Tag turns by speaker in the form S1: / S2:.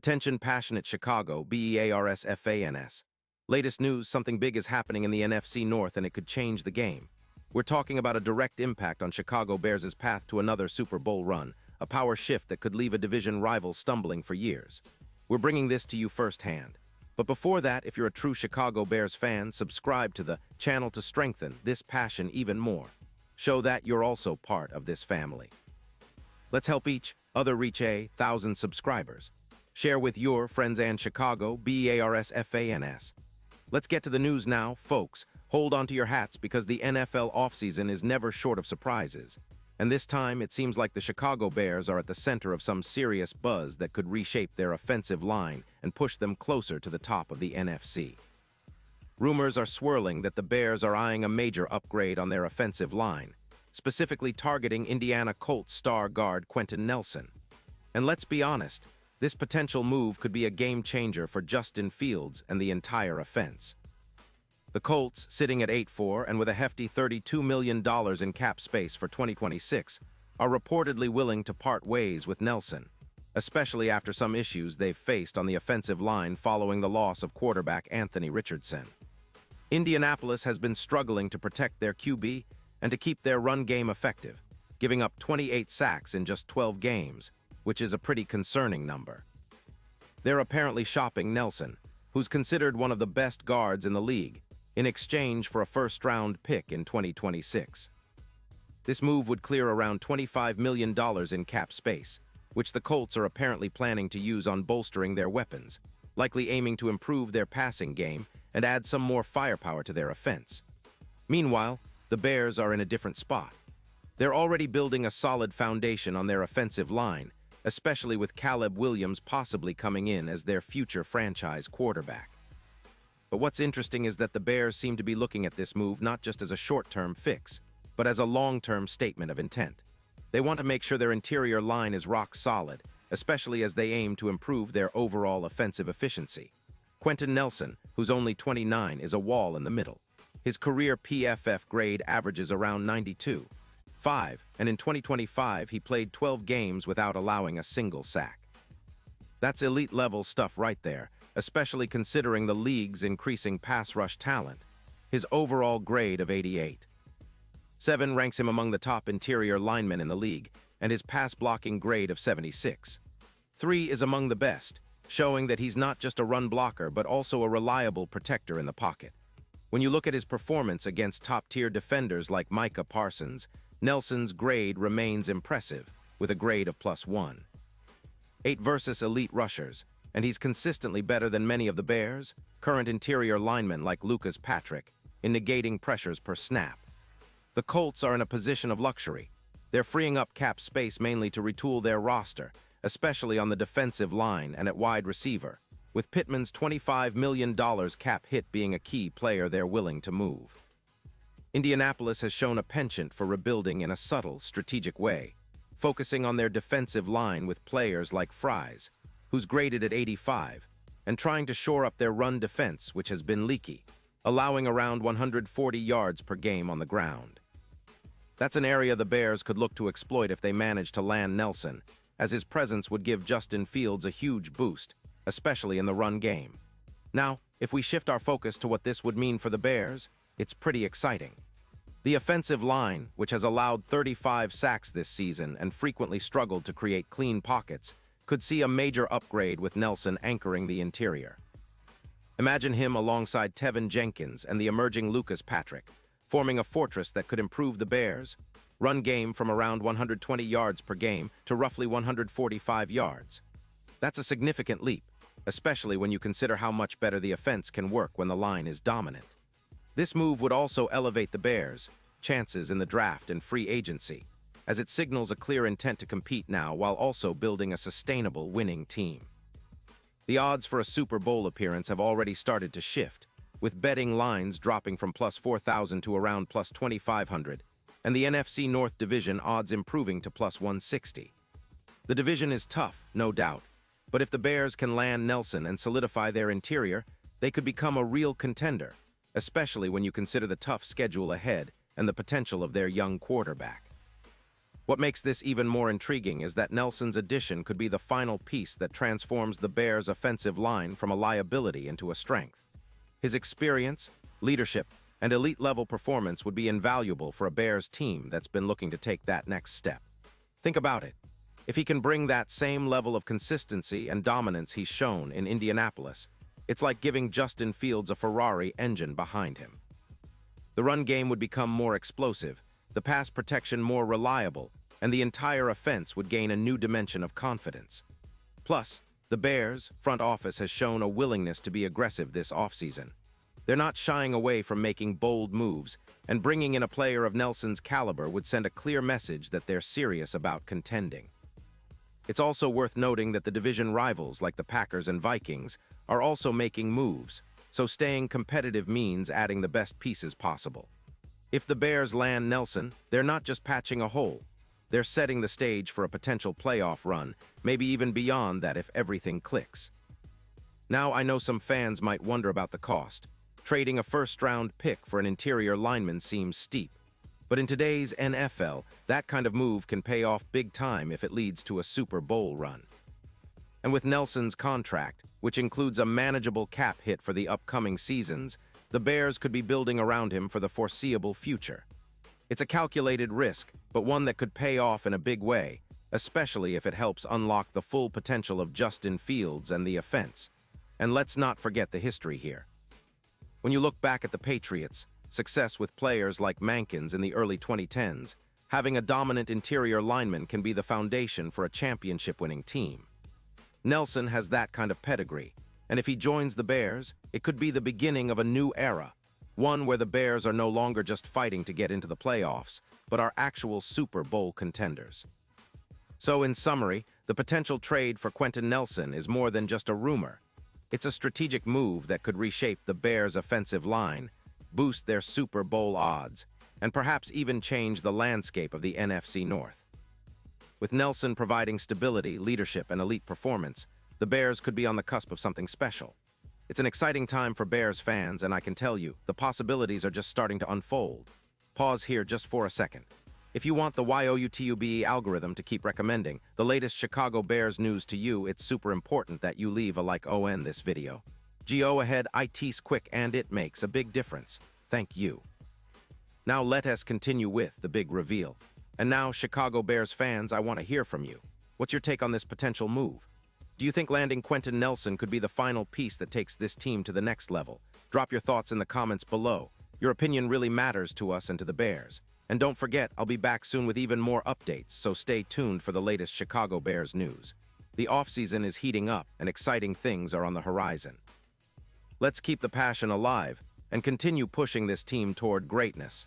S1: Attention passionate Chicago, Bears fans. Latest news, something big is happening in the NFC North and it could change the game. We're talking about a direct impact on Chicago Bears' path to another Super Bowl run, a power shift that could leave a division rival stumbling for years. We're bringing this to you firsthand. But before that, if you're a true Chicago Bears fan, subscribe to the channel to strengthen this passion even more. Show that you're also part of this family. Let's help each other reach 1,000 subscribers. Share with your friends and Chicago, Bears fans. Let's get to the news now, folks. Hold on to your hats because the NFL offseason is never short of surprises. And this time, it seems like the Chicago Bears are at the center of some serious buzz that could reshape their offensive line and push them closer to the top of the NFC. Rumors are swirling that the Bears are eyeing a major upgrade on their offensive line, specifically targeting Indiana Colts star guard Quentin Nelson. And let's be honest, this potential move could be a game-changer for Justin Fields and the entire offense. The Colts, sitting at 8-4 and with a hefty $32 million in cap space for 2026, are reportedly willing to part ways with Nelson, especially after some issues they've faced on the offensive line following the loss of quarterback Anthony Richardson. Indianapolis has been struggling to protect their QB and to keep their run game effective, giving up 28 sacks in just 12 games, which is a pretty concerning number. They're apparently shopping Nelson, who's considered one of the best guards in the league, in exchange for a first-round pick in 2026. This move would clear around $25 million in cap space, which the Colts are apparently planning to use on bolstering their weapons, likely aiming to improve their passing game and add some more firepower to their offense. Meanwhile, the Bears are in a different spot. They're already building a solid foundation on their offensive line, especially with Caleb Williams possibly coming in as their future franchise quarterback. But what's interesting is that the Bears seem to be looking at this move not just as a short-term fix, but as a long-term statement of intent. They want to make sure their interior line is rock solid, especially as they aim to improve their overall offensive efficiency. Quentin Nelson, who's only 29, is a wall in the middle. His career PFF grade averages around 92.5, and in 2025 he played 12 games without allowing a single sack. That's elite-level stuff right there, especially considering the league's increasing pass rush talent. His overall grade of 88.7 ranks him among the top interior linemen in the league, and his pass-blocking grade of 76.3 is among the best, showing that he's not just a run blocker but also a reliable protector in the pocket. When you look at his performance against top-tier defenders like Micah Parsons, Nelson's grade remains impressive, with a grade of +1. 8 versus elite rushers, and he's consistently better than many of the Bears' current interior linemen like Lucas Patrick in negating pressures per snap. The Colts are in a position of luxury. They're freeing up cap space mainly to retool their roster, especially on the defensive line and at wide receiver, with Pittman's $25 million cap hit being a key player they're willing to move. Indianapolis has shown a penchant for rebuilding in a subtle, strategic way, focusing on their defensive line with players like Fries, who's graded at 85, and trying to shore up their run defense, which has been leaky, allowing around 140 yards per game on the ground. That's an area the Bears could look to exploit if they manage to land Nelson, as his presence would give Justin Fields a huge boost, especially in the run game. Now, if we shift our focus to what this would mean for the Bears, it's pretty exciting. The offensive line, which has allowed 35 sacks this season and frequently struggled to create clean pockets, could see a major upgrade with Nelson anchoring the interior. Imagine him alongside Tevin Jenkins and the emerging Lucas Patrick, forming a fortress that could improve the Bears' run game from around 120 yards per game to roughly 145 yards. That's a significant leap, especially when you consider how much better the offense can work when the line is dominant. This move would also elevate the Bears' chances in the draft and free agency, as it signals a clear intent to compete now while also building a sustainable winning team. The odds for a Super Bowl appearance have already started to shift, with betting lines dropping from +4,000 to around +2,500, and the NFC North Division odds improving to +160. The division is tough, no doubt, but if the Bears can land Nelson and solidify their interior, they could become a real contender, especially when you consider the tough schedule ahead and the potential of their young quarterback. What makes this even more intriguing is that Nelson's addition could be the final piece that transforms the Bears' offensive line from a liability into a strength. His experience, leadership, and elite-level performance would be invaluable for a Bears team that's been looking to take that next step. Think about it. If he can bring that same level of consistency and dominance he's shown in Indianapolis, it's like giving Justin Fields a Ferrari engine behind him. The run game would become more explosive, the pass protection more reliable, and the entire offense would gain a new dimension of confidence. Plus, the Bears' front office has shown a willingness to be aggressive this offseason. They're not shying away from making bold moves, and bringing in a player of Nelson's caliber would send a clear message that they're serious about contending. It's also worth noting that the division rivals like the Packers and Vikings are also making moves, so staying competitive means adding the best pieces possible. If the Bears land Nelson, they're not just patching a hole. They're setting the stage for a potential playoff run, maybe even beyond that if everything clicks. Now, I know some fans might wonder about the cost. Trading a first-round pick for an interior lineman seems steep. But in today's NFL, that kind of move can pay off big time if it leads to a Super Bowl run. And with Nelson's contract, which includes a manageable cap hit for the upcoming seasons, the Bears could be building around him for the foreseeable future. It's a calculated risk, but one that could pay off in a big way, especially if it helps unlock the full potential of Justin Fields and the offense. And let's not forget the history here. When you look back at the Patriots' success with players like Mankins in the early 2010s, having a dominant interior lineman can be the foundation for a championship-winning team. Nelson has that kind of pedigree, and if he joins the Bears, it could be the beginning of a new era, one where the Bears are no longer just fighting to get into the playoffs, but are actual Super Bowl contenders. So in summary, the potential trade for Quentin Nelson is more than just a rumor. It's a strategic move that could reshape the Bears' offensive line, boost their Super Bowl odds, and perhaps even change the landscape of the NFC North. With Nelson providing stability, leadership, and elite performance, the Bears could be on the cusp of something special. It's an exciting time for Bears fans, and I can tell you, the possibilities are just starting to unfold. Pause here just for a second. If you want the YOUTUBE algorithm to keep recommending the latest Chicago Bears news to you, it's super important that you leave a like on this video. Go ahead, it's quick and it makes a big difference. Thank you. Now let us continue with the big reveal. And now, Chicago Bears fans, I want to hear from you. What's your take on this potential move? Do you think landing Quentin Nelson could be the final piece that takes this team to the next level? Drop your thoughts in the comments below. Your opinion really matters to us and to the Bears. And don't forget, I'll be back soon with even more updates, so stay tuned for the latest Chicago Bears news. The offseason is heating up, and exciting things are on the horizon. Let's keep the passion alive and continue pushing this team toward greatness.